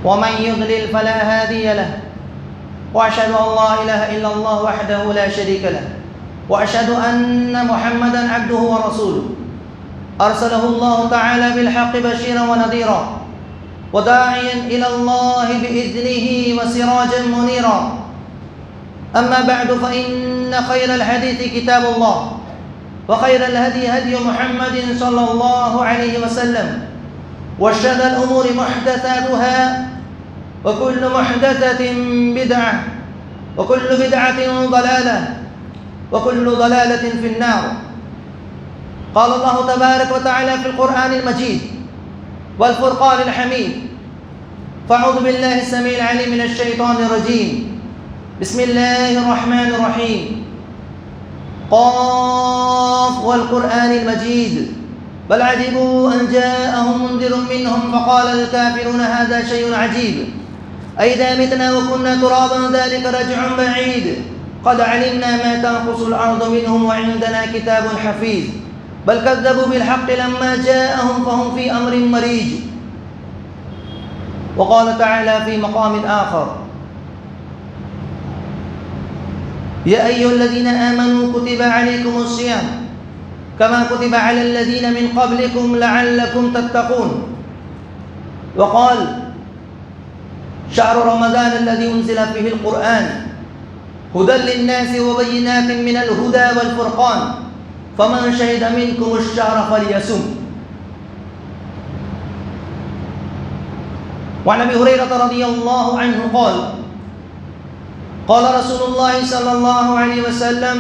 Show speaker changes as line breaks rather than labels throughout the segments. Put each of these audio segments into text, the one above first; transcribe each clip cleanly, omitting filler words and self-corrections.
ومن يضلل فلا هادي له وأشهد أن لا إله إلا الله وحده لا شريك له وأشهد أن محمدا عبده ورسوله أرسله الله تعالى بالحق بشيرا ونذيرا وداعيا إلى الله بإذنه وسراجا منيرا. أما بعد فإن خير الحديث كتاب الله وخير الهدي هدي محمد صلى الله عليه وسلم وشر الأمور محدثاتها وكل محدثة بدعة وكل بدعة ضلالة وكل ضلالة في النار. قال الله تبارك وتعالى في القرآن المجيد والفرقان الحميد: فأعوذ بالله السميع العليم من الشيطان الرجيم. بسم الله الرحمن الرحيم. قاف والقرآن المجيد بل عجبوا أن جاءهم منذر منهم فقال الكافرون هذا شيء عجيب أئذا متنا وكنا ترابا ذلك رجع بعيد قد علمنا ما تنقص الأرض منهم وعندنا كتاب حفيظ بل كذبوا بالحق لما جاءهم فهم في أمر مريج. وقال تعالى في مقام آخر: يا أيها الذين آمنوا كتب عليكم الصيام كما كتب على الذين من قبلكم لعلكم تتقون. وقال: شهر رمضان الذي أنزل فيه القرآن هدى للناس وبينات من الهدى والفرقان فمن شهد منكم الشهر فليصم. وعن أبي هريرة رضي الله عنه قال: قال رسول الله صلى الله عليه وسلم: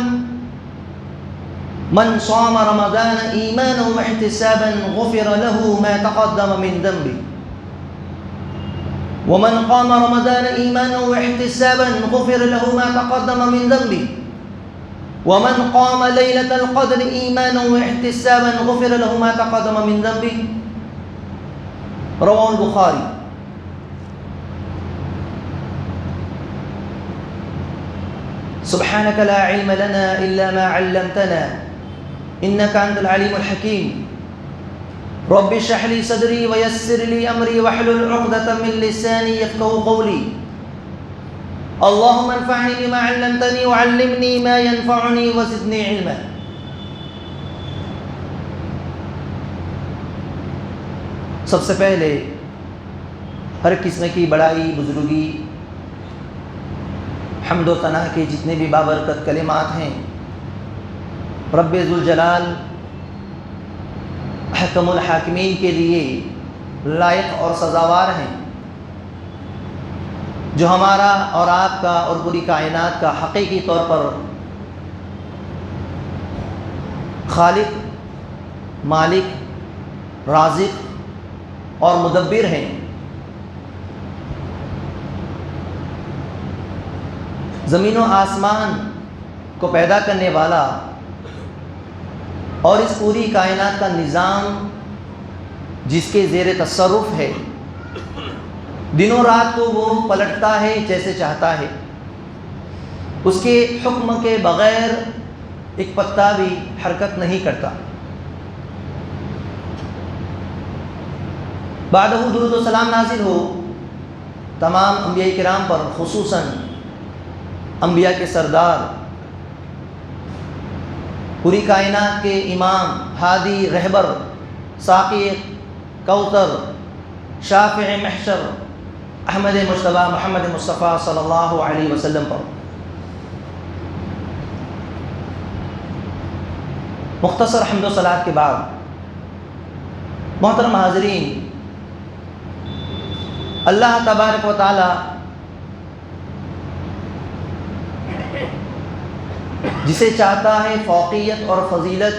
من صام رمضان إيمانا واحتسابا غفر له ما تقدم من ذنبه ومن قام رمضان إيمانا واحتسابا غفر له ما تقدم من ذنبه ومن قام ليلة القدر إيمانا واحتسابا غفر له ما تقدم من ذنبه. رواه البخاري. سبحانك لا علم لنا إلا ما علمتنا إنك أنت العليم الحكيم. رب اشرح لي صدري ويسر لي أمري واحلل عقدة من لساني يفقهوا قولي. اللهم انفعني بما علمتني وعلمني ما ينفعني وزدني علما. سب سے پہلے ہر قسم کی بڑائی، بزرگی، حمد و ثنا کے جتنے بھی بابرکت کلمات ہیں رب ذوالجلال حکم الحاکمین کے لیے لائق اور سزاوار ہیں، جو ہمارا اور آپ کا اور پوری کائنات کا حقیقی طور پر خالق، مالک، رازق اور مدبر ہیں۔ زمین و آسمان کو پیدا کرنے والا اور اس پوری کائنات کا نظام جس کے زیر تصرف ہے، دنوں رات کو وہ پلٹتا ہے جیسے چاہتا ہے، اس کے حکم کے بغیر ایک پتا بھی حرکت نہیں کرتا۔ بعدہ درود و سلام نازل ہو تمام انبیاء کرام پر، خصوصاً انبیاء کے سردار، پوری کائنات کے امام، ہادی، رہبر، ساقی کوثر، شافع محشر، احمد مجتبیٰ محمد مصطفیٰ صلی اللہ علیہ وسلم پر۔ مختصر حمد و صلوات کے بعد محترم حاضرین، اللہ تبارک و تعالی جسے چاہتا ہے فوقیت اور فضیلت،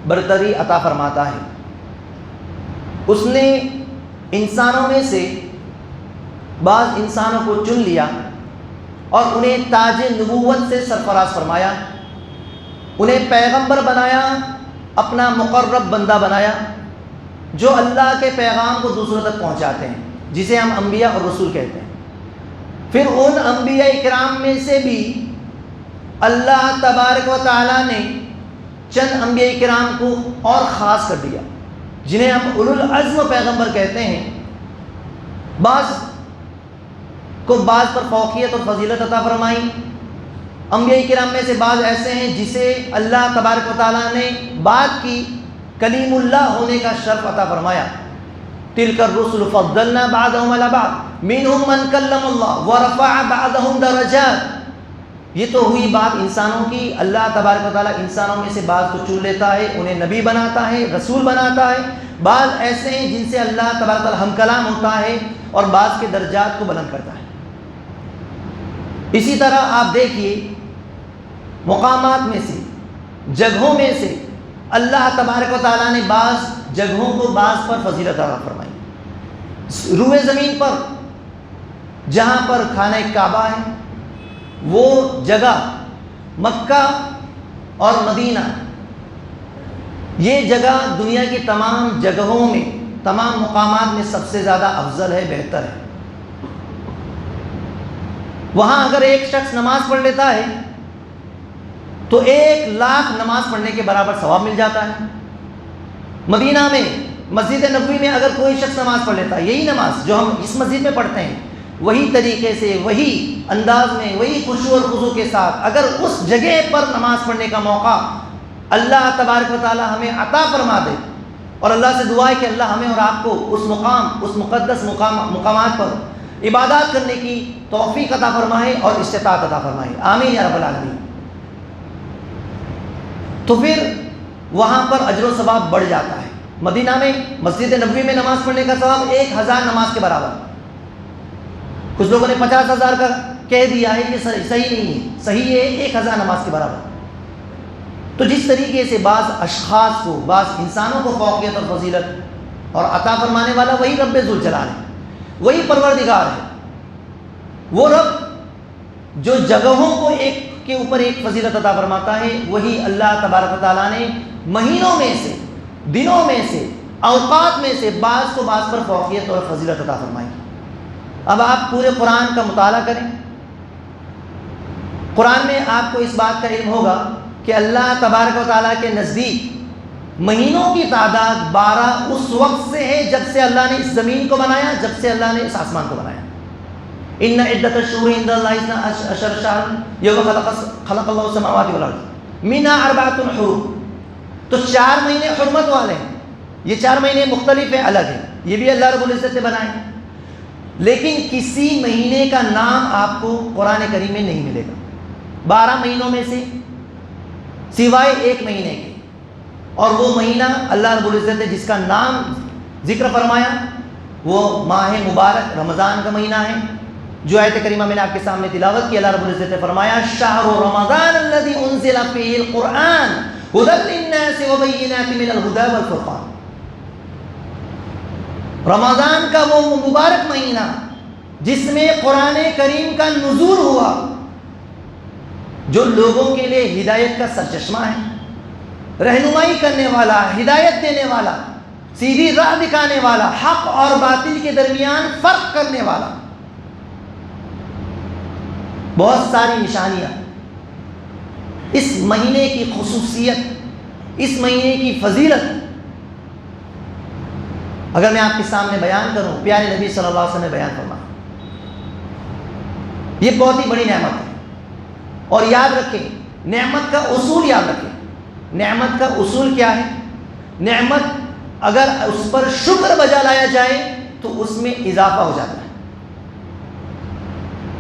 برتری عطا فرماتا ہے۔ اس نے انسانوں میں سے بعض انسانوں کو چن لیا اور انہیں تاج نبوت سے سرفراز فرمایا، انہیں پیغمبر بنایا، اپنا مقرب بندہ بنایا، جو اللہ کے پیغام کو دوسروں تک پہنچاتے ہیں، جسے ہم انبیاء اور رسول کہتے ہیں۔ پھر ان انبیاء کرام میں سے بھی اللہ تبارک و تعالیٰ نے چند انبیاء کرام کو اور خاص کر دیا، جنہیں ہم اولو العزم پیغمبر کہتے ہیں، بعض کو بعض پر فوقیت اور فضیلت عطا فرمائی. انبیاء کرام میں سے بعض ایسے ہیں جسے اللہ تبارک و تعالیٰ نے بعد کی کلیم اللہ ہونے کا شرف عطا فرمایا. تلک الرسل فضلنا بعضهم على بعض منهم من کلم اللہ ورفع بعضهم درجات. یہ تو ہوئی بات انسانوں کی. اللہ تبارک و تعالیٰ انسانوں میں سے بعض کو چن لیتا ہے, انہیں نبی بناتا ہے, رسول بناتا ہے. بعض ایسے ہیں جن سے اللہ تبارک و تعالیٰ ہم کلام ہوتا ہے اور بعض کے درجات کو بلند کرتا ہے. اسی طرح آپ دیکھیے مقامات میں سے, جگہوں میں سے اللہ تبارک و تعالیٰ نے بعض جگہوں کو بعض پر فضیلت عطا فرمائی. روئے زمین پر جہاں پر خانہ کعبہ ہے, وہ جگہ مکہ اور مدینہ, یہ جگہ دنیا کی تمام جگہوں میں, تمام مقامات میں سب سے زیادہ افضل ہے, بہتر ہے. وہاں اگر ایک شخص نماز پڑھ لیتا ہے تو 1,00,000 نماز پڑھنے کے برابر ثواب مل جاتا ہے. مدینہ میں مسجد نبوی میں اگر کوئی شخص نماز پڑھ لیتا ہے, یہی نماز جو ہم اس مسجد میں پڑھتے ہیں, وہی طریقے سے, وہی انداز میں, وہی خشوع اور خضوع کے ساتھ اگر اس جگہ پر نماز پڑھنے کا موقع اللہ تبارک و تعالی ہمیں عطا فرما دے, اور اللہ سے دعا ہے کہ اللہ ہمیں اور آپ کو اس مقام, اس مقدس مقامات پر عبادات کرنے کی توفیق عطا فرمائے اور استطاعت عطا فرمائے, آمین یا رب العالمین. تو پھر وہاں پر اجر و ثواب بڑھ جاتا ہے. مدینہ میں مسجد نبوی میں نماز پڑھنے کا ثواب 1,000 نماز کے برابر. کچھ لوگوں نے 50,000 کا کہہ دیا ہے, یہ صحیح نہیں ہے. صحیح ہے 1,000 نماز کے برابر. تو جس طریقے سے بعض اشخاص کو, بعض انسانوں کو فوقیت اور فضیلت اور عطا فرمانے والا وہی رب ذوالجلال ہے, وہی پروردگار ہے. وہ رب جو جگہوں کو ایک کے اوپر ایک فضیلت عطا فرماتا ہے, وہی اللہ تبارک و تعالیٰ نے مہینوں میں سے, دنوں میں سے, اوقات میں سے بعض کو بعض پر فوقیت اور فضیلت عطا فرمائی. اب آپ پورے قرآن کا مطالعہ کریں. قرآن میں آپ کو اس بات کا علم ہوگا کہ اللہ تبارک و تعالیٰ کے نزدیک مہینوں کی تعداد 12 اس وقت سے ہے جب سے اللہ نے اس زمین کو بنایا, جب سے اللہ نے اس آسمان کو بنایا. ان عدت الشہور عند اللہ 12 شہرا یوم خلق اللہ السماوات والارض منها 4 حرم. تو 4 مہینے حرمت والے ہیں. یہ 4 مہینے مختلف ہیں, الگ ہیں, یہ بھی اللہ رب العزت نے بنائے. لیکن کسی مہینے کا نام آپ کو قرآن کریم میں نہیں ملے گا 12 مہینوں میں سے, سوائے ایک مہینے کے. اور وہ مہینہ اللہ رب العزت نے جس کا نام ذکر فرمایا وہ ماہ مبارک رمضان کا مہینہ ہے, جو آیت کریمہ میں نے آپ کے سامنے تلاوت کی. اللہ رب العزت نے فرمایا شہر رمضان الذی انزل فیہ القرآن ھدی للناس وبینات من الھدی والفرقان. رمضان کا وہ مبارک مہینہ جس میں قرآن کریم کا نزول ہوا, جو لوگوں کے لیے ہدایت کا سرچشمہ ہے, رہنمائی کرنے والا, ہدایت دینے والا, سیدھی راہ دکھانے والا, حق اور باطل کے درمیان فرق کرنے والا. بہت ساری نشانیاں, اس مہینے کی خصوصیت, اس مہینے کی فضیلت اگر میں آپ کے سامنے بیان کروں, پیارے نبی صلی اللہ علیہ وسلم نے بیان فرمایا. یہ بہت ہی بڑی نعمت ہے. اور یاد رکھیں, نعمت کا اصول یاد رکھیں. نعمت کا اصول کیا ہے؟ نعمت اگر اس پر شکر بجا لایا جائے تو اس میں اضافہ ہو جاتا ہے.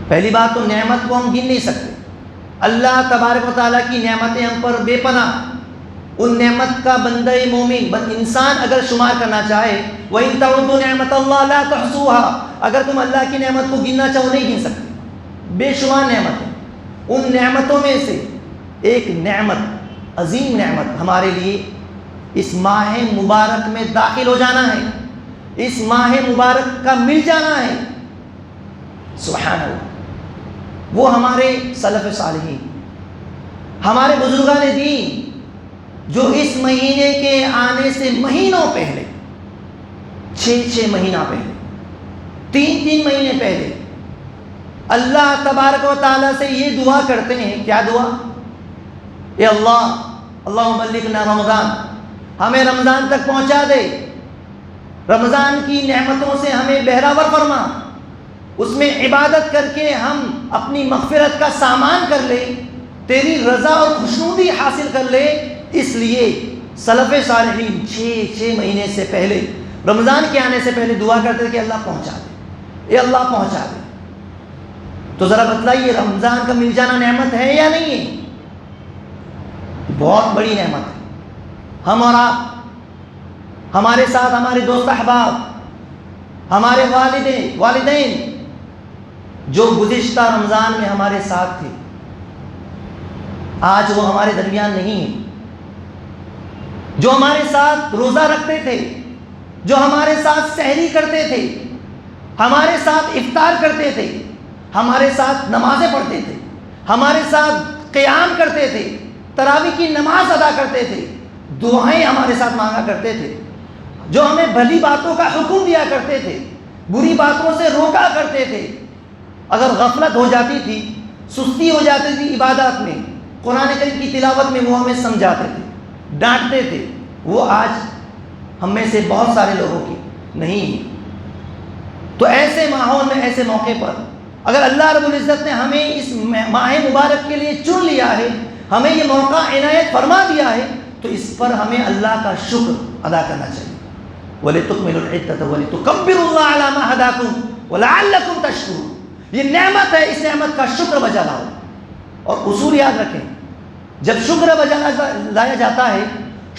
پہلی بات تو نعمت کو ہم گن نہیں سکتے. اللہ تبارک و تعالیٰ کی نعمتیں ہم پر بے پناہ. ان نعمت کا بندہ مومن انسان اگر شمار کرنا چاہے, وَإِن تَعُدُّوا نِعْمَتَ اللَّهِ لَا تُحْصُوهَا, اگر تم اللہ کی نعمت کو گننا چاہو نہیں گن سکتے. بے شمار نعمتیں. ان نعمتوں میں سے ایک نعمت, عظیم نعمت ہمارے لیے اس ماہ مبارک میں داخل ہو جانا ہے, اس ماہ مبارک کا مل جانا ہے. سبحان اللہ. وہ ہمارے سلف صالحین, ہمارے بزرگان دین, جو اس مہینے کے آنے سے مہینوں پہلے, 6 مہینہ پہلے, 3 مہینے پہلے اللہ تبارک و تعالیٰ سے یہ دعا کرتے ہیں. کیا دعا؟ اے اللہ, اللہم بلغنا رمضان, ہمیں رمضان تک پہنچا دے. رمضان کی نعمتوں سے ہمیں بہراور فرما، اس میں عبادت کر کے ہم اپنی مغفرت کا سامان کر لیں، تیری رضا اور خوشنودی حاصل کر لیں۔ اس لیے سلف صالحین 6 مہینے سے پہلے، رمضان کے آنے سے پہلے دعا کرتے تھے کہ اللہ پہنچا دے، اے اللہ پہنچا دے۔ تو ذرا بتلائیے رمضان کا مل جانا نعمت ہے یا نہیں ہے؟ بہت بڑی نعمت ہے۔ ہم اور آپ، ہمارے ساتھ ہمارے دوست احباب، ہمارے والدین جو گزشتہ رمضان میں ہمارے ساتھ تھے، آج وہ ہمارے درمیان نہیں ہیں۔ جو ہمارے ساتھ روزہ رکھتے تھے، جو ہمارے ساتھ سحری کرتے تھے، ہمارے ساتھ افطار کرتے تھے، ہمارے ساتھ نمازیں پڑھتے تھے، ہمارے ساتھ قیام کرتے تھے، تراویح کی نماز ادا کرتے تھے، دعائیں ہمارے ساتھ مانگا کرتے تھے، جو ہمیں بھلی باتوں کا حکم دیا کرتے تھے، بری باتوں سے روکا کرتے تھے، اگر غفلت ہو جاتی تھی، سستی ہو جاتی تھی عبادات میں، قرآن کریم کی تلاوت میں، وہ ہمیں سمجھاتے تھے، ڈانٹتے تھے، وہ آج ہم میں سے بہت سارے لوگوں کی نہیں ہے۔ تو ایسے ماحول میں، ایسے موقع پر اگر اللہ رب العزت نے ہمیں اس ماہ مبارک کے لیے چن لیا ہے، ہمیں یہ موقع عنایت فرما دیا ہے، تو اس پر ہمیں اللہ کا شکر ادا کرنا چاہیے۔ وَلِتُكْمِلُوا الْعِدَّةَ وَلِتُكَبِّرُوا اللَّهَ عَلَى مَا هَدَاكُمْ وَلَعَلَّكُمْ تَشْكُرُونَ۔ یہ نعمت ہے، اس نعمت کا شکر بجا لاؤ۔ اور اصول یاد رکھیں، جب شکر بجا لایا جاتا ہے،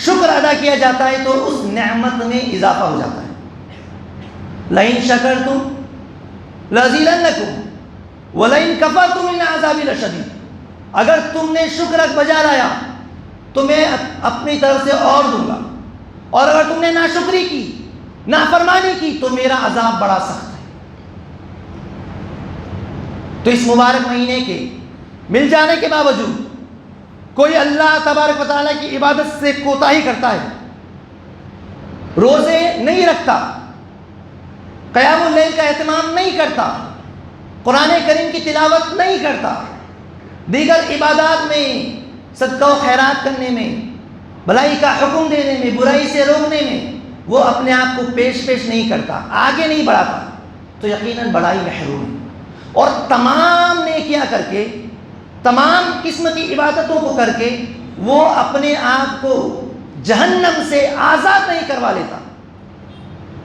شکر ادا کیا جاتا ہے، تو اس نعمت میں اضافہ ہو جاتا ہے۔ لَئِن شَكَرْتُمْ لَأَزِيدَنَّكُمْ وَلَئِن كَفَرْتُمْ إِنَّ عَذَابِي لَشَدِيدٌ۔ اگر تم نے شکر بجا لایا تو میں اپنی طرف سے اور دوں گا، اور اگر تم نے ناشکری کی، نافرمانی کی، تو میرا عذاب بڑا سخت ہے۔ تو اس مبارک مہینے کے مل جانے کے باوجود کوئی اللہ تبارک و تعالیٰ کی عبادت سے کوتاہی کرتا ہے، روزے نہیں رکھتا، قیام اللیل کا اہتمام نہیں کرتا، قرآن کریم کی تلاوت نہیں کرتا، دیگر عبادات میں، صدقہ و خیرات کرنے میں، بھلائی کا حکم دینے میں، برائی سے روکنے میں وہ اپنے آپ کو پیش نہیں کرتا، آگے نہیں بڑھاتا، تو یقیناً بڑائی محروم ہے۔ اور تمام نیکیاں کر کے، تمام قسم کی عبادتوں کو کر کے وہ اپنے آپ کو جہنم سے آزاد نہیں کروا لیتا،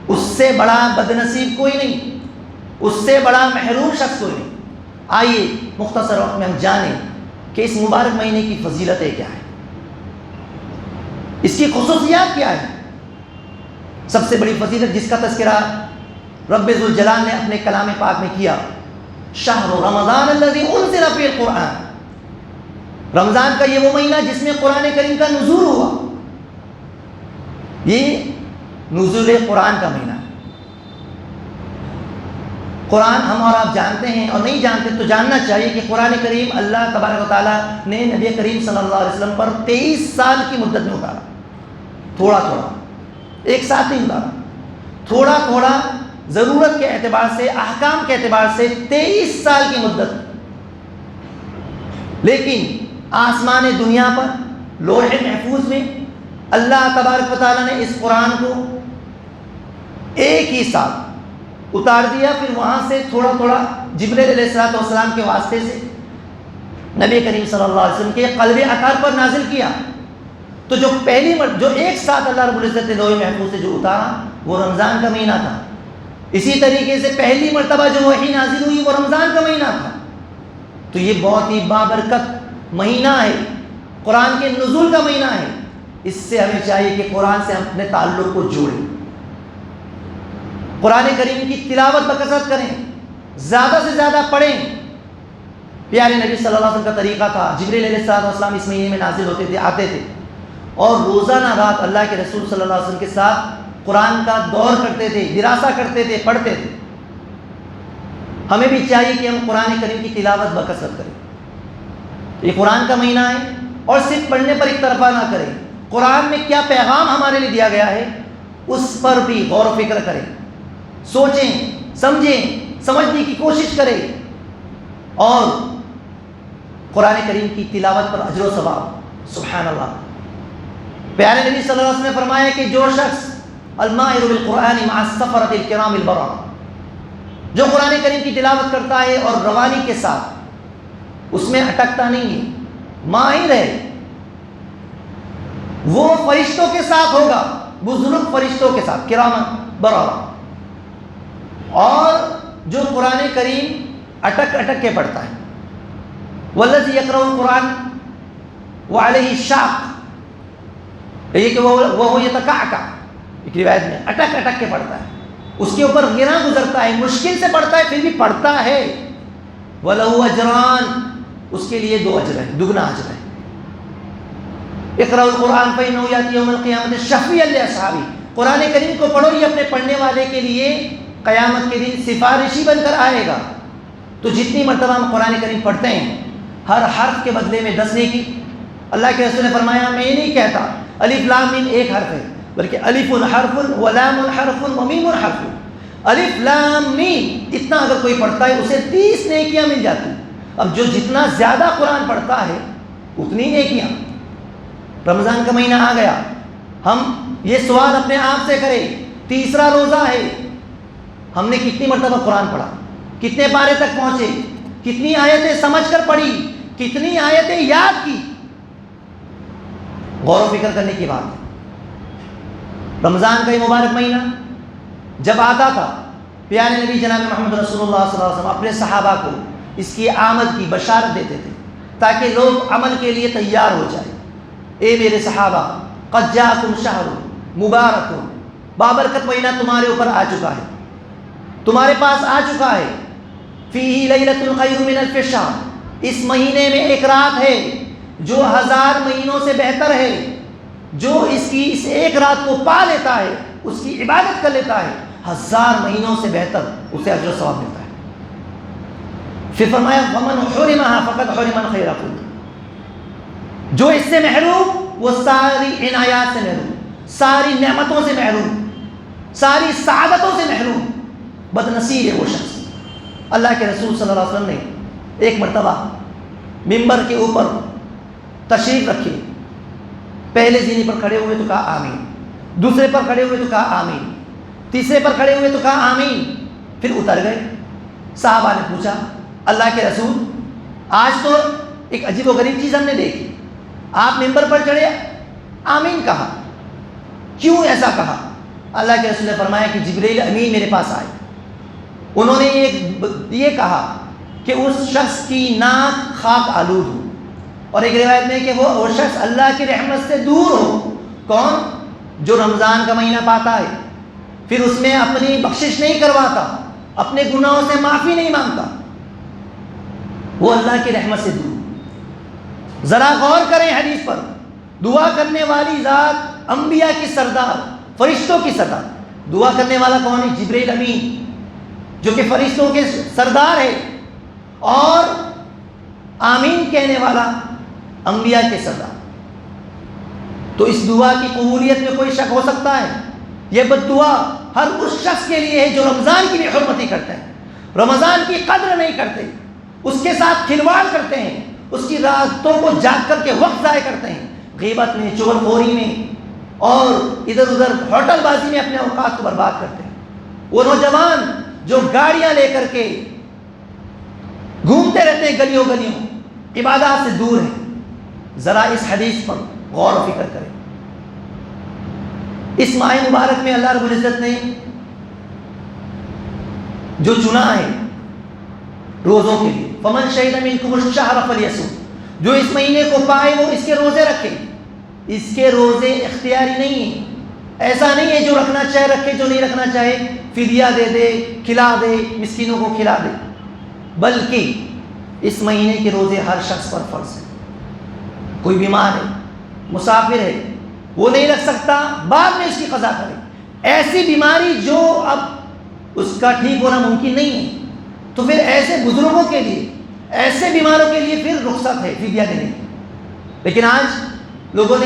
اس سے بڑا بدنصیب کوئی نہیں، اس سے بڑا محروم شخص کوئی نہیں۔ آئیے مختصر وقت میں ہم جانیں کہ اس مبارک مہینے کی فضیلتیں کیا ہیں، اس کی خصوصیات کیا ہے۔ سب سے بڑی فضیلت جس کا تذکرہ رب ذوالجلال نے اپنے کلام پاک میں کیا، شہر رمضان الذی انزل فیہ القرآن، رمضان کا یہ وہ مہینہ جس میں قرآن کریم کا نزول ہوا، یہ نزول قرآن کا مہینہ ہے۔ قرآن ہم اور آپ جانتے ہیں، اور نہیں جانتے تو جاننا چاہیے کہ قرآن کریم اللہ تبارک و تعالیٰ نے نبی کریم صلی اللہ علیہ وسلم پر 23 سال کی مدت میں اتارا، تھوڑا تھوڑا، ایک ساتھ نہیں اتارا، تھوڑا تھوڑا، ضرورت کے اعتبار سے، احکام کے اعتبار سے 23 سال کی مدت۔ لیکن آسمان دنیا پر لوح محفوظ میں اللہ تبارک و تعالیٰ نے اس قرآن کو ایک ہی ساتھ اتار دیا، پھر وہاں سے تھوڑا تھوڑا جبرائیل علیہ السلام کے واسطے سے نبی کریم صلی اللہ علیہ وسلم کے قلب اطہر پر نازل کیا۔ تو جو جو ایک ساتھ اللہ رب العزت نے لوح محفوظ سے جو اتارا وہ رمضان کا مہینہ تھا۔ اسی طریقے سے پہلی مرتبہ جو وحی نازل ہوئی وہ رمضان کا مہینہ تھا۔ تو یہ بہت ہی بابرکت مہینہ ہے، قرآن کے نزول کا مہینہ ہے۔ اس سے ہمیں چاہیے کہ قرآن سے ہم اپنے تعلق کو جوڑیں، قرآن کریم کی تلاوت بکثرت کریں، زیادہ سے زیادہ پڑھیں۔ پیارے نبی صلی اللہ علیہ وسلم کا طریقہ تھا، جبرائیل علیہ السلام اس مہینے میں نازل ہوتے تھے، آتے تھے، اور روزانہ رات اللہ کے رسول صلی اللہ علیہ وسلم کے ساتھ قرآن کا دور کرتے تھے، دراسہ کرتے تھے، پڑھتے تھے۔ ہمیں بھی چاہیے کہ ہم قرآن کریم کی تلاوت بکثرت کریں۔ یہ قرآن کا مہینہ ہے، اور صرف پڑھنے پر اکتفا نہ کریں، قرآن میں کیا پیغام ہمارے لیے دیا گیا ہے اس پر بھی غور و فکر کریں، سوچیں، سمجھیں، سمجھنے کی کوشش کریں، اور قرآن کریم کی تلاوت پر اجر و ثواب۔ سبحان اللہ، پیارے نبی صلی اللہ علیہ وسلم نے فرمایا کہ جو شخص الماہر بالقرآن مع السفرۃ الکرام البررہ، جو قرآن کریم کی تلاوت کرتا ہے اور روانی کے ساتھ اس میں اٹکتا نہیں ہے، ماہر ہے، وہ فرشتوں کے ساتھ ہوگا، بزرگ فرشتوں کے ساتھ، کرام بررہ، اور جو قرآن کریم اٹک اٹک کے پڑھتا ہے، والذی یقرأ القرآن وعلیہ الشاق، یہ کہ وہ یتکعکع، ایک روایت میں اٹک اٹک کے پڑھتا ہے، اس کے اوپر گنا گزرتا ہے، مشکل سے پڑھتا ہے پھر بھی پڑھتا ہے، وَلَهُ أَجْرَانِ، اس کے لیے 2 اجر ہے، دگنا اجر ہے۔ اقرأ القرآن فإنه يأتي يوم القيامة شفيعا لأصحابه، قرآن کریم کو پڑھو، یہ اپنے پڑھنے والے کے لیے قیامت کے دن سفارشی بن کر آئے گا۔ تو جتنی مرتبہ ہم قرآن کریم پڑھتے ہیں، ہر حرف کے بدلے میں 10 نیکی۔ اللہ کے رسول نے فرمایا، میں یہ نہیں کہتا الف لام میم ایک حرف ہے، بلکہ الف حرف و لام حرف و میم حرف، الف لام میم اتنا اگر کوئی پڑھتا ہے اسے 30 نیکیاں مل جاتی۔ اب جو جتنا زیادہ قرآن پڑھتا ہے اتنی نیکیاں۔ رمضان کا مہینہ آ گیا، ہم یہ سوال اپنے آپ سے کریں، تیسرا روزہ ہے، ہم نے کتنی مرتبہ قرآن پڑھا، کتنے پارے تک پہنچے، کتنی آیتیں سمجھ کر پڑھی، کتنی آیتیں یاد کی، غور و فکر کرنے کی بات ہے۔ رمضان کا یہ مبارک مہینہ جب آتا تھا، پیارے نبی جناب محمد رسول اللہ صلی اللہ علیہ وسلم اپنے صحابہ کو اس کی آمد کی بشارت دیتے تھے تاکہ لوگ عمل کے لیے تیار ہو جائیں۔ اے میرے صحابہ، قد جاءکم شہر مبارک، بابرکت مہینہ تمہارے اوپر آ چکا ہے، تمہارے پاس آ چکا ہے، فیہ لیلۃ خیر من الف شہر، اس مہینے میں ایک رات ہے جو 1000 مہینوں سے بہتر ہے، جو اس ایک رات کو پا لیتا ہے، اس کی عبادت کر لیتا ہے، 1000 مہینوں سے بہتر اسے اجر و ثواب ملتا ہے۔ پھر فرمایا ومن حرمها فقد حرم الخیر کلہ، جو اس سے محروم وہ ساری عنایات سے محروم، ساری نعمتوں سے محروم، ساری سعادتوں سے محروم، بدنصیب ہے وہ شخص۔ اللہ کے رسول صلی اللہ علیہ وسلم نے ایک مرتبہ ممبر کے اوپر تشریف رکھی، پہلے زینے پر کھڑے ہوئے تو کہا آمین، دوسرے پر کھڑے ہوئے تو کہا آمین، تیسرے پر کھڑے ہوئے تو کہا آمین، پھر اتر گئے۔ صحابہ نے پوچھا اللہ کے رسول، آج تو ایک عجیب و غریب چیز ہم نے دیکھی، آپ ممبر پر چڑھے آمین کہا، کیوں ایسا کہا؟ اللہ کے رسول نے فرمایا کہ جبریل امین میرے پاس آئے، انہوں نے یہ کہا کہ اس شخص کی ناک خاک آلود ہو، اور ایک روایت میں کہ وہ شخص اللہ کی رحمت سے دور ہو۔ کون؟ جو رمضان کا مہینہ پاتا ہے پھر اس میں اپنی بخشش نہیں کرواتا، اپنے گناہوں سے معافی نہیں مانگتا، وہ اللہ کی رحمت سے دور۔ ذرا غور کریں حدیث پر، دعا کرنے والی ذات انبیاء کی سردار، فرشتوں کی سردار، دعا کرنے والا کون ہے؟ جبریل امین، جو کہ فرشتوں کے سردار ہے، اور آمین کہنے والا انبیاء کے سردار۔ تو اس دعا کی قبولیت میں کوئی شک ہو سکتا ہے؟ یہ بد دعا ہر اس شخص کے لیے ہے جو رمضان کی بھی حرمت نہیں کرتے ہیں، رمضان کی قدر نہیں کرتے، اس کے ساتھ کھلواڑ کرتے ہیں، اس کی راتوں کو جاگ کر کے وقت ضائع کرتے ہیں، غیبت میں، چغل خوری میں، اور ادھر ادھر ہوٹل بازی میں اپنے اوقات کو برباد کرتے ہیں۔ وہ نوجوان جو گاڑیاں لے کر کے گھومتے رہتے ہیں گلیوں گلیوں، عبادات سے دور ہیں، ذرا اس حدیث پر غور و فکر کریں۔ اس ماہ مبارک میں اللہ رب العزت نے جو چنا ہے روزوں کے لیے، فمن شہد منکم الشہر فلیصم، جو اس مہینے کو پائے وہ اس کے روزے رکھے۔ اس کے روزے اختیاری نہیں ہیں، ایسا نہیں ہے جو رکھنا چاہے رکھے، جو نہیں رکھنا چاہے فدیہ دے دے، کھلا دے، مسکینوں کو کھلا دے، بلکہ اس مہینے کے روزے ہر شخص پر فرض ہے۔ کوئی بیمار ہے، مسافر ہے، وہ نہیں رکھ سکتا، بعد میں اس کی قضا کرے۔ ایسی بیماری جو اب اس کا ٹھیک ہونا ممکن نہیں ہے، تو پھر ایسے بزرگوں کے لیے، ایسے بیماروں کے لیے پھر رخصت ہے فدیہ دینے کی۔ لیکن آج لوگوں نے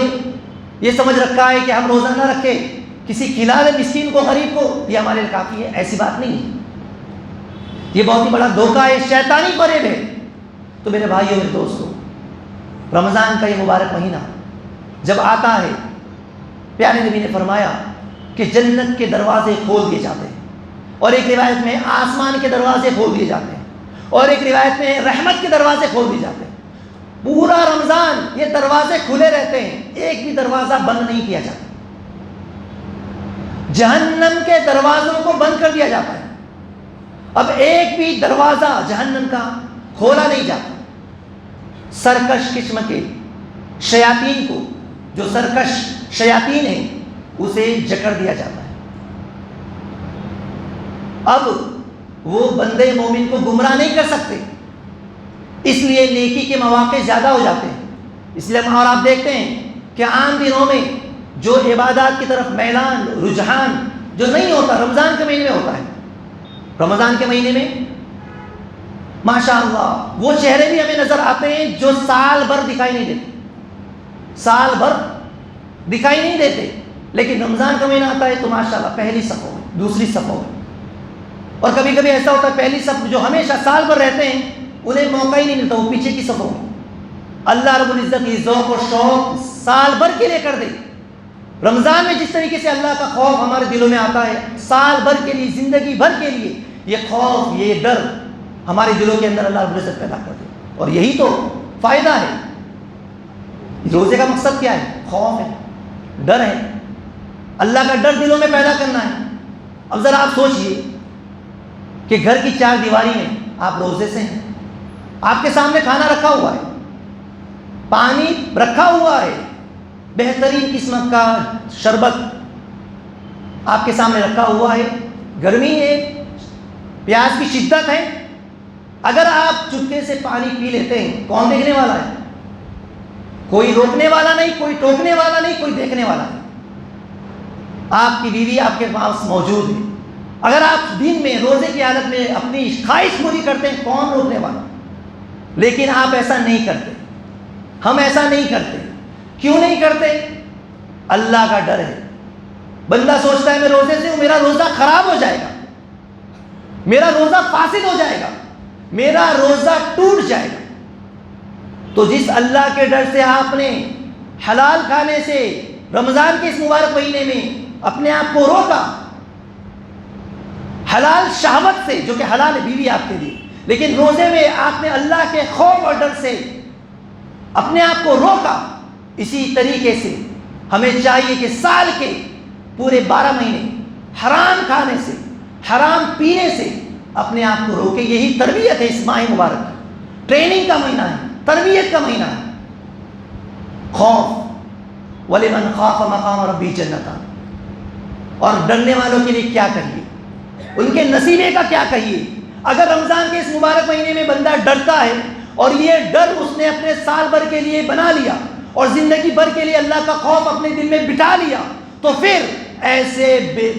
یہ سمجھ رکھا ہے کہ ہم روزہ نہ رکھے، کسی کھلا دے مسکین کو، غریب کو، یہ ہمارے لیے کافی ہے۔ ایسی بات نہیں ہے، یہ بہت ہی بڑا دھوکہ ہے، شیطانی فریب ہے۔ تو میرے بھائیوں، میرے دوستوں، رمضان کا یہ مبارک مہینہ جب آتا ہے، پیارے نبی نے فرمایا کہ جنت کے دروازے کھول دیے جاتے ہیں، اور ایک روایت میں آسمان کے دروازے کھول دیے جاتے ہیں، اور ایک روایت میں رحمت کے دروازے کھول دیے جاتے ہیں۔ پورا رمضان یہ دروازے کھلے رہتے ہیں، ایک بھی دروازہ بند نہیں کیا جاتا۔ جہنم کے دروازوں کو بند کر دیا جاتا ہے، اب ایک بھی دروازہ جہنم کا کھولا نہیں جاتا۔ سرکش قسم کے شیاطین کو، جو سرکش شیاطین ہیں، اسے جکڑ دیا جاتا ہے۔ اب وہ بندے مومن کو گمراہ نہیں کر سکتے، اس لیے نیکی کے مواقع زیادہ ہو جاتے ہیں۔ اس لیے اور آپ دیکھتے ہیں کہ عام دنوں میں جو عبادات کی طرف میلان، رجحان جو نہیں ہوتا، رمضان کے مہینے میں ہوتا ہے۔ رمضان کے مہینے میں ماشاءاللہ وہ چہرے بھی ہمیں نظر آتے ہیں جو سال بھر دکھائی نہیں دیتے، سال بھر دکھائی نہیں دیتے، لیکن رمضان کا مہینہ آتا ہے تو ماشاءاللہ پہلی صفوں میں، دوسری صفوں میں، اور کبھی کبھی ایسا ہوتا ہے پہلی صف جو ہمیشہ سال بھر رہتے ہیں انہیں موقع ہی نہیں ملتا، وہ پیچھے کی صفوں میں۔ اللہ رب العزت یہ ذوق و شوق سال بھر کے لیے کر دے۔ رمضان میں جس طریقے سے اللہ کا خوف ہمارے دلوں میں آتا ہے، سال بھر کے لیے، زندگی بھر کے لیے یہ خوف، یہ ڈر ہمارے دلوں کے اندر اللہ رب العزت پیدا کر دے، اور یہی تو فائدہ ہے۔ روزے کا مقصد کیا ہے؟ خوف ہے، ڈر ہے، اللہ کا ڈر دلوں میں پیدا کرنا ہے۔ اب ذرا آپ سوچئے کہ گھر کی چار دیواری میں آپ روزے سے ہیں، آپ کے سامنے کھانا رکھا ہوا ہے، پانی رکھا ہوا ہے، بہترین قسم کا شربت آپ کے سامنے رکھا ہوا ہے، گرمی ہے، پیاس کی شدت ہے، اگر آپ چپکے سے پانی پی لیتے ہیں کون دیکھنے والا ہے؟ کوئی روکنے والا نہیں، کوئی ٹوکنے والا نہیں، کوئی دیکھنے والا نہیں۔ آپ کی بیوی آپ کے پاس موجود ہے، اگر آپ دن میں روزے کی حالت میں اپنی خواہش پوری کرتے ہیں کون روکنے والا؟ لیکن آپ ایسا نہیں کرتے، ہم ایسا نہیں کرتے۔ کیوں نہیں کرتے؟ اللہ کا ڈر ہے۔ بندہ سوچتا ہے میں روزے سے ہوں، میرا روزہ خراب ہو جائے گا، میرا روزہ فاسد ہو جائے گا، میرا روزہ ٹوٹ جائے گا۔ تو جس اللہ کے ڈر سے آپ نے حلال کھانے سے رمضان کے اس مبارک مہینے میں اپنے آپ کو روکا، حلال شہوت سے جو کہ حلال ہے بیوی آپ کے لیے، لیکن روزے میں آپ نے اللہ کے خوف اور ڈر سے اپنے آپ کو روکا، اسی طریقے سے ہمیں چاہیے کہ سال کے پورے 12 مہینے حرام کھانے سے، حرام پینے سے اپنے آپ کو روکے۔ یہی تربیت ہے اس ماہ مبارک کی، ٹریننگ کا مہینہ ہے، تربیت کا مہینہ ہے۔ خوف وَلِمَنْ خَافَ مَقَامَ رَبِّهِ جَنَّتَانِ، اور ڈرنے والوں کے لیے کیا کہیے، ان کے نصیبے کا کیا کہیے۔ اگر رمضان کے اس مبارک مہینے میں بندہ ڈرتا ہے اور یہ ڈر اس نے اپنے سال بھر کے لیے بنا لیا اور زندگی بھر کے لیے اللہ کا خوف اپنے دل میں بٹھا لیا، تو پھر ایسے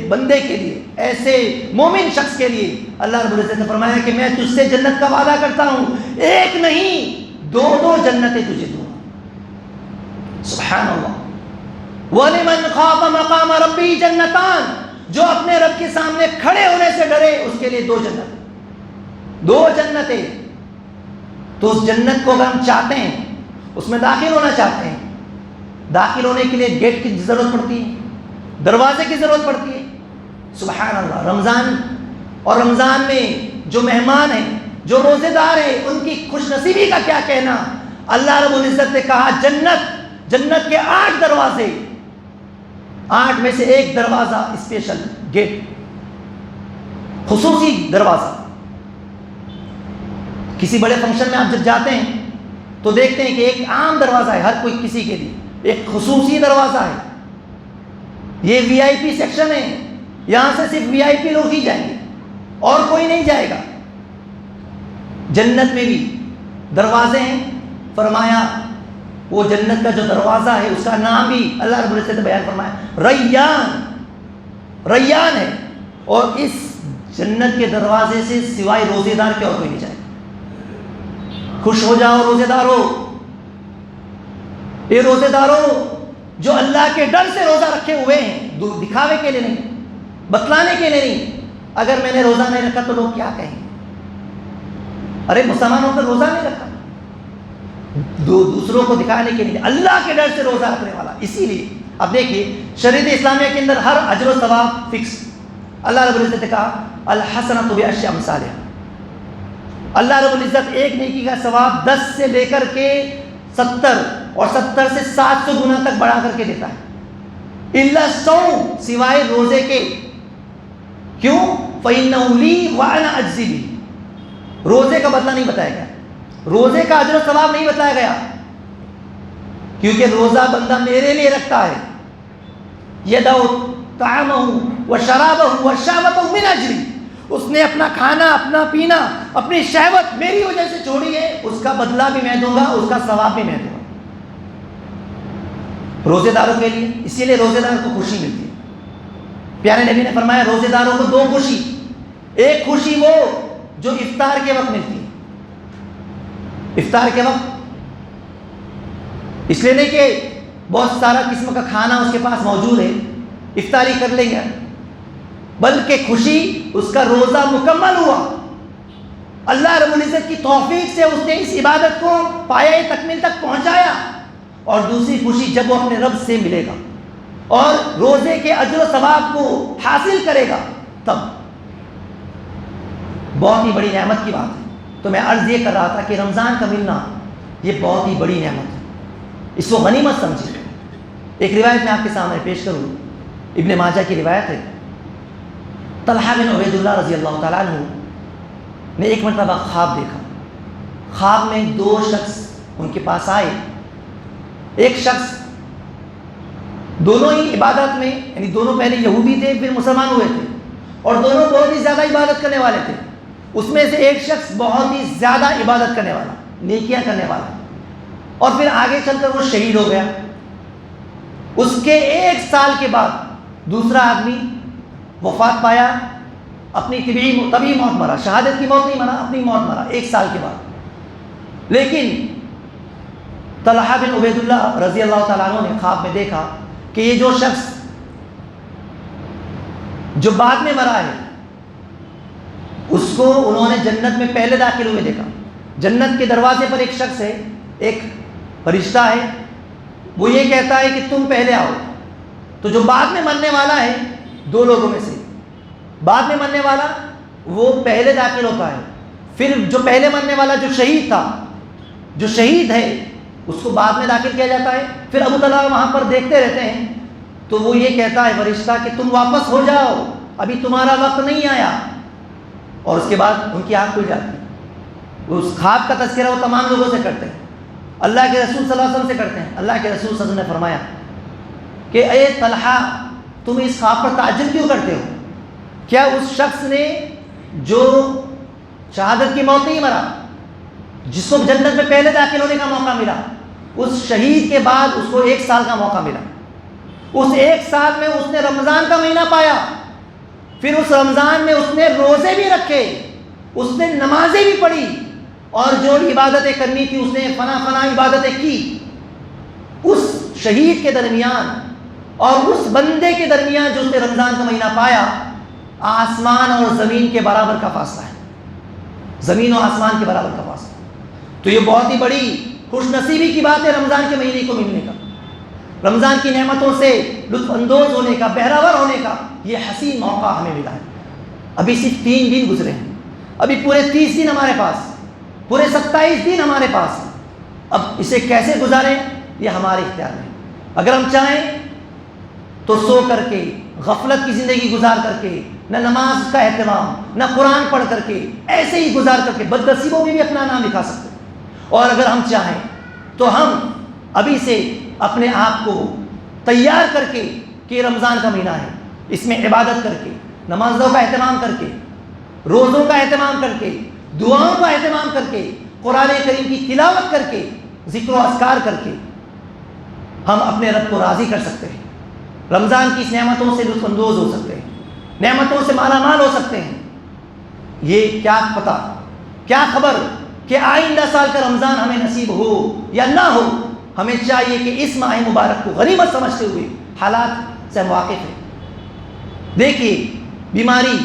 بندے کے لیے، ایسے مومن شخص کے لیے اللہ رب العزت نے فرمایا کہ میں تجھ سے جنت کا وعدہ کرتا ہوں، ایک نہیں دو جنتیں تجھے دوں گا۔ سبحان اللہ۔ وَلِمَنْ خَافَ مَقَامَ رَبِّهِ جَنَّتَانِ، جو اپنے رب کے سامنے کھڑے ہونے سے ڈرے اس کے لیے 2 جنتیں، 2 جنتیں۔ تو اس جنت کو اگر ہم چاہتے ہیں، اس میں داخل ہونا چاہتے ہیں، داخل ہونے کے لیے گیٹ کی ضرورت پڑتی ہے، دروازے کی ضرورت پڑتی ہے۔ سبحان اللہ۔ رمضان اور رمضان میں جو مہمان ہیں، جو روزے دار ہیں، ان کی خوش نصیبی کا کیا کہنا۔ اللہ رب العزت نے کہا جنت کے 8 دروازے، 8 میں سے ایک دروازہ اسپیشل گیٹ، خصوصی دروازہ۔ کسی بڑے فنکشن میں آپ جب جاتے ہیں تو دیکھتے ہیں کہ ایک عام دروازہ ہے ہر کوئی کسی کے لیے، ایک خصوصی دروازہ ہے، یہ وی آئی پی سیکشن ہے، یہاں سے صرف وی آئی پی لوگ ہی جائیں گے اور کوئی نہیں جائے گا۔ جنت میں بھی دروازے ہیں، فرمایا وہ جنت کا جو دروازہ ہے اس کا نام بھی اللہ رب العزت نے بیان فرمایا ریان ہے، اور اس جنت کے دروازے سے سوائے روزے دار کے اور کوئی نہیں جائے گا۔ خوش ہو جاؤ روزے دارو، اے روزے دارو جو اللہ کے ڈر سے روزہ رکھے ہوئے ہیں، دکھاوے کے لیے نہیں، بتلانے کے لیے نہیں۔ اگر میں نے روزہ نہیں رکھا تو لوگ کیا کہیں گے، ارے مسلمان ہو کر روزہ نہیں رکھا، دوسروں کو دکھانے کے لیے، اللہ کے ڈر سے روزہ رکھنے والا۔ اسی لیے اب دیکھیے شریعت اسلامیہ کے اندر ہر اجر و ثواب فکس. اللہ رب العزت نے کہا الحسنۃ بعشر امثالها. اللہ رب العزت ایک نیکی کا ثواب 10 سے لے کر کے 70 اور 70 سے 700 گنا تک بڑھا کر کے دیتا ہے. الا الصوم، سوائے روزے کے. کیوں؟ فإنه لي وأنا أجزي به. روزے کا بدلہ نہیں بتایا گیا، روزے کا اجر و ثواب نہیں بتایا گیا، کیونکہ روزہ بندہ میرے لیے رکھتا ہے. یدع طعامہ وشرابہ وشہوتہ من اجری. اس نے اپنا کھانا، اپنا پینا، اپنی شہوت میری وجہ سے چھوڑی ہے، اس کا بدلہ بھی میں دوں گا، اس کا ثواب بھی میں دوں گا. روزے داروں کے لیے اسی لیے روزے دار کو خوشی ملتی ہے. پیارے نبی نے فرمایا روزے داروں کو 2 خوشی. ایک خوشی وہ جو افطار کے وقت ملتی ہے. افطار کے وقت اس لیے نہیں کہ بہت سارا قسم کا کھانا اس کے پاس موجود ہے افطاری کر لیں گے، بلکہ خوشی اس کا روزہ مکمل ہوا، اللہ رب العزت کی توفیق سے اس نے اس عبادت کو پایہ تکمیل تک پہنچایا. اور دوسری خوشی جب وہ اپنے رب سے ملے گا اور روزے کے اجر و ثواب کو حاصل کرے گا، تب بہت ہی بڑی نعمت کی بات ہے. تو میں عرض یہ کر رہا تھا کہ رمضان کا ملنا یہ بہت ہی بڑی نعمت ہے، اس کو غنیمت سمجھیے. ایک روایت میں آپ کے سامنے پیش کروں، ابن ماجہ کی روایت ہے. طلحہ بن عبید اللہ رضی اللہ تعالیٰ عنہ نے ایک مرتبہ خواب دیکھا. خواب میں 2 شخص ان کے پاس آئے. ایک شخص، دونوں ہی عبادت میں، یعنی دونوں پہلے یہودی تھے پھر مسلمان ہوئے تھے، اور دونوں بہت ہی زیادہ عبادت کرنے والے تھے. اس میں سے ایک شخص بہت ہی زیادہ عبادت کرنے والا، نیکیاں کرنے والا، اور پھر آگے چل کر وہ شہید ہو گیا. اس کے 1 سال کے بعد دوسرا آدمی وفات پایا، اپنی طبی موت مرا، شہادت کی موت نہیں مرا، اپنی موت مرا 1 سال کے بعد. لیکن طلحہ بن عبید اللہ رضی اللہ تعالیٰ عنہ نے خواب میں دیکھا کہ یہ جو شخص جو بعد میں مرا ہے اس کو انہوں نے جنت میں پہلے داخل ہوئے دیکھا. جنت کے دروازے پر ایک شخص ہے، ایک فرشتہ ہے، وہ یہ کہتا ہے کہ تم پہلے آؤ. تو جو بعد میں مرنے والا ہے 2 لوگوں میں سے، بعد میں مرنے والا وہ پہلے داخل ہوتا ہے، پھر جو پہلے مرنے والا جو شہید تھا، جو شہید ہے اس کو بعد میں داخل کیا جاتا ہے. پھر ابو طلحہ وہاں پر دیکھتے رہتے ہیں. تو وہ یہ کہتا ہے فرشتہ کہ تم واپس ہو جاؤ، ابھی تمہارا وقت نہیں آیا. اور اس کے بعد ان کی آنکھ کھل جاتی ہے. اس خواب کا تذکرہ وہ تمام لوگوں سے کرتے ہیں، اللہ کے رسول صلی اللہ علیہ وسلم سے کرتے ہیں. اللہ کے رسول صلی اللہ علیہ وسلم نے فرمایا کہ اے طلحہ تم اس خواب پر تعجب کیوں کرتے ہو؟ کیا اس شخص نے جو شہادت کی موت نہیں مرا، جس کو جنت میں پہلے داخل ہونے کا موقع ملا، اس شہید کے بعد اس کو 1 سال کا موقع ملا. اس 1 سال میں اس نے رمضان کا مہینہ پایا، پھر اس رمضان میں اس نے روزے بھی رکھے، اس نے نمازیں بھی پڑھی، اور جو عبادتیں کرنی تھی اس نے فنا عبادتیں کی. اس شہید کے درمیان اور اس بندے کے درمیان جو اس نے رمضان کا مہینہ پایا، آسمان اور زمین کے برابر کا فاصلہ ہے، زمین و آسمان کے برابر کا فاصلہ. تو یہ بہت ہی بڑی خوش نصیبی کی بات ہے رمضان کے مہینے کو ملنے کا، رمضان کی نعمتوں سے لطف اندوز ہونے کا، بہراور ہونے کا یہ حسین موقع ہمیں ملا ہے. ابھی صرف 3 دن گزرے ہیں، ابھی پورے 30 دن ہمارے پاس، پورے 27 دن ہمارے پاس. اب اسے کیسے گزاریں یہ ہمارے اختیار میں. اگر ہم چاہیں تو سو کر کے، غفلت کی زندگی گزار کر کے، نہ نماز کا اہتمام، نہ قرآن پڑھ کر کے، ایسے ہی گزار کر کے بدنصیبوں میں بھی اپنا نام لکھا سکتے ہیں. اور اگر ہم چاہیں تو ہم ابھی سے اپنے آپ کو تیار کر کے کہ رمضان کا مہینہ ہے، اس میں عبادت کر کے، نمازوں کا اہتمام کر کے، روزوں کا اہتمام کر کے، دعاؤں کا اہتمام کر کے، قرآن کریم کی تلاوت کر کے، ذکر و اذکار کر کے ہم اپنے رب کو راضی کر سکتے ہیں. رمضان کی اس نعمتوں سے لطف اندوز ہو سکتے ہیں، نعمتوں سے مالا مال ہو سکتے ہیں. یہ کیا پتہ، کیا خبر کہ آئندہ سال کا رمضان ہمیں نصیب ہو یا نہ ہو. ہمیں چاہیے کہ اس ماہ مبارک کو غنیمت سمجھتے ہوئے حالات سے ہم واقف ہیں. دیکھیے بیماری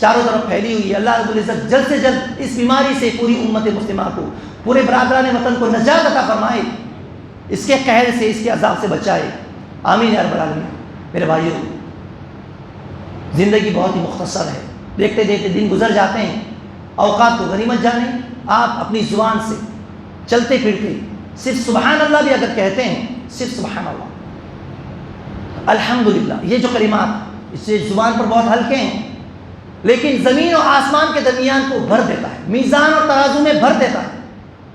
چاروں طرف پھیلی ہوئی ہے. اللہ رب العزت جلد سے جلد اس بیماری سے پوری امت مسلمہ کو، پورے برادران وطن کو نجات عطا فرمائے، اس کے قہر سے، اس کے عذاب سے بچائے. آمین یا رب العالمین. میرے بھائیوں، زندگی بہت ہی مختصر ہے، دیکھتے دیکھتے دن گزر جاتے ہیں، اوقات کو غنیمت جانیں۔ آپ اپنی زبان سے چلتے پھرتے صرف سبحان اللہ بھی اگر کہتے ہیں، صرف سبحان اللہ، الحمدللہ، یہ جو کلمات اس سے زبان پر بہت ہلکے ہیں لیکن زمین اور آسمان کے درمیان کو بھر دیتا ہے، میزان اور ترازو میں بھر دیتا ہے۔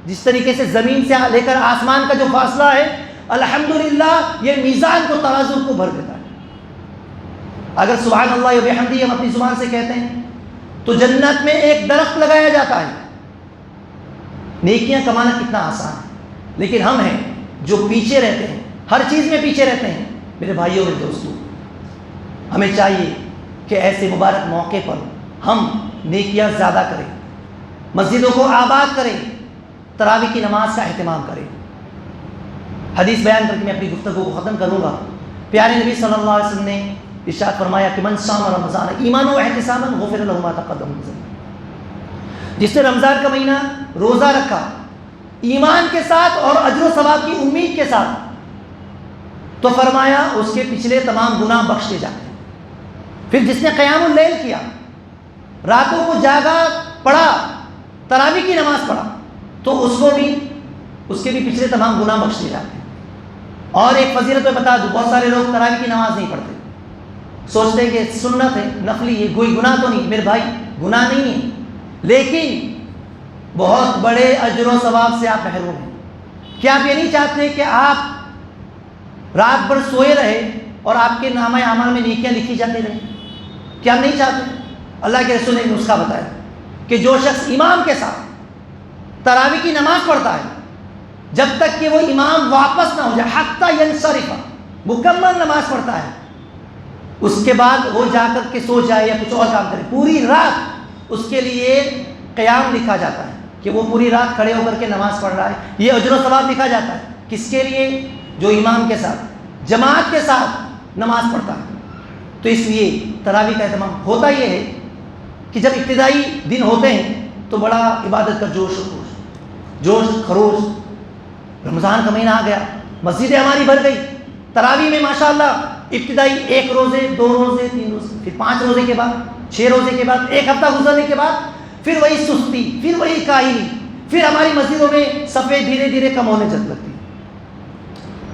جس طریقے سے زمین سے لے کر آسمان کا جو فاصلہ ہے، الحمدللہ یہ میزان کو ترازو کو بھر دیتا ہے۔ اگر سبحان اللہ و بحمدہ ہم اپنی زبان سے کہتے ہیں تو جنت میں ایک درخت لگایا جاتا ہے۔ نیکیاں کمانا کتنا آسان ہے، لیکن ہم ہیں جو پیچھے رہتے ہیں، ہر چیز میں پیچھے رہتے ہیں۔ میرے بھائیوں اور دوستوں، ہمیں چاہیے کہ ایسے مبارک موقع پر ہم نیکیاں زیادہ کریں، مسجدوں کو آباد کریں، تراویح کی نماز کا اہتمام کریں۔ حدیث بیان کر کے میں اپنی گفتگو کو ختم کروں گا۔ پیارے نبی صلی اللہ علیہ وسلم نے ارشاد فرمایا کہ من صام رمضان ایمانا و احتسابا غفر له ما تقدم من ذنبه، جس نے رمضان کا مہینہ روزہ رکھا ایمان کے ساتھ اور اجر و ثواب کی امید کے ساتھ، تو فرمایا اس کے پچھلے تمام گناہ بخش دیے جاتے ہیں۔ پھر جس نے قیام اللیل کیا، راتوں کو جاگا، پڑھا، تراویح کی نماز پڑھا، تو اس کو بھی، اس کے بھی پچھلے تمام گناہ بخش دیے جاتے ہیں۔ اور ایک فضیلت میں بتا دوں، بہت سارے لوگ تراویح کی نماز نہیں پڑھتے، سوچتے ہیں کہ سنت ہے، نفلی ہے، کوئی گناہ تو نہیں۔ میرے بھائی، گناہ نہیں ہے، لیکن بہت بڑے اجر و ثواب سے آپ محروم ہیں۔ کیا آپ یہ نہیں چاہتے کہ آپ رات بھر سوئے رہے اور آپ کے نامہ اعمال میں نیکیاں لکھی جاتی رہیں؟ کیا ہم نہیں چاہتے؟ اللہ کے رسول نے ایک نسخہ بتایا کہ جو شخص امام کے ساتھ تراویح کی نماز پڑھتا ہے، جب تک کہ وہ امام واپس نہ ہو جائے، حتی ینصرف، مکمل نماز پڑھتا ہے، اس کے بعد وہ جا کر کے سو جائے یا کچھ اور کام کرے، پوری رات اس کے لیے قیام لکھا جاتا ہے کہ وہ پوری رات کھڑے ہو کر کے نماز پڑھ رہا ہے، یہ اجر و ثواب لکھا جاتا ہے۔ کس کے لیے؟ جو امام کے ساتھ، جماعت کے ساتھ نماز پڑھتا ہے۔ تو اس لیے تراویح کا اہتمام ہوتا یہ ہے کہ جب ابتدائی دن ہوتے ہیں تو بڑا عبادت کا جوش خروش، رمضان کا مہینہ آ گیا، مسجدیں ہماری بھر گئی، تراویح میں ماشاءاللہ ابتدائی 1 روزے، 2 روزے، 3 روزے، پھر 5 روزے کے بعد، 6 روزے کے بعد، 1 ہفتہ گزرنے کے بعد پھر وہی سستی، پھر وہی کاہلی، پھر ہماری مسجدوں میں صفیں دھیرے دھیرے کم ہونے لگتی ہیں،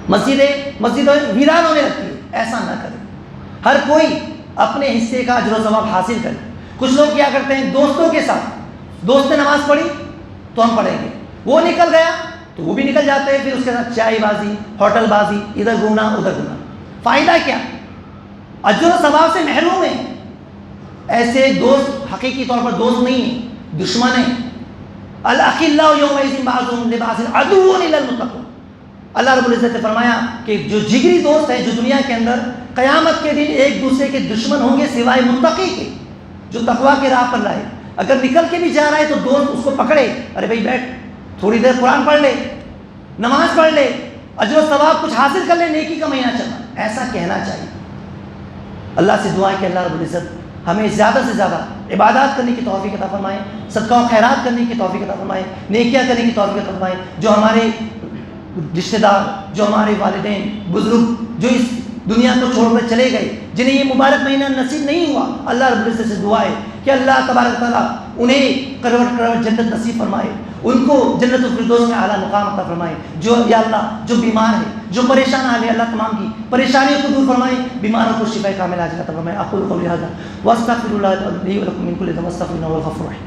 مسجدیں ویران ہونے لگتی ہیں۔ ایسا نہ کریں، ہر کوئی اپنے حصے کا اجر و ثواب حاصل کرے۔ کچھ لوگ کیا کرتے ہیں، دوستوں کے ساتھ، دوست نے نماز پڑھی تو ہم پڑھیں گے، وہ نکل گیا تو وہ بھی نکل جاتے ہیں، پھر اس کے ساتھ چائے بازی، ہوٹل بازی، ادھر گھومنا ادھر گھومنا، فائدہ کیا؟ اجر و ثواب سے محروم ہیں۔ ایسے دوست حقیقی طور پر دوست نہیں ہیں، دشمن ہیں۔ الاخلاء یومئذ بعضهم لبعض عدو الا المتقون، اللہ رب العزت نے فرمایا کہ جو جگری دوست ہیں، جو دنیا کے اندر قیامت کے دن ایک دوسرے کے دشمن ہوں گے سوائے متقی کے، جو تقویٰ کے راہ پر لائے۔ اگر نکل کے بھی جا رہا ہے تو دوست اس کو پکڑے، ارے بھائی بیٹھ، تھوڑی دیر قرآن پڑھ لے، نماز پڑھ لے، اجر و ثواب کچھ حاصل کر لے، نیکی کا مہینہ چلنا، ایسا کہنا چاہیے۔ اللہ سے دعا ہے کہ اللہ رب العزت ہمیں زیادہ سے زیادہ عبادات کرنے کی توفیق عطا فرمائے، صدقہ و خیرات کرنے کی توفیق عطا فرمائے، نیکیاں کرنے کی توفیق عطا فرمائے۔ جو ہمارے رشتہ دار، جو ہمارے والدین، بزرگ جو اس دنیا کو چھوڑ کر چلے گئے، جنہیں یہ مبارک مہینہ نصیب نہیں ہوا، اللہ رب العزت سے دعا ہے کہ اللہ تبارک تعالیٰ انہیں کروٹ کروٹ جنت نصیب فرمائے، ان کو جنت الفردوس میں اعلیٰ مقام عطا فرمائے۔ جو یا اللہ جو بیمار ہے، جو پریشان حال ہے، اللہ تمام کی پریشانیوں کو دور فرمائے، بیماروں کو شفا کامل عاجل عطا فرمائے۔ اقول قولی ھذا واستغفر اللہ لی ولکم من کل ذنب واستغفروہ انہ هو الغفور الرحیم۔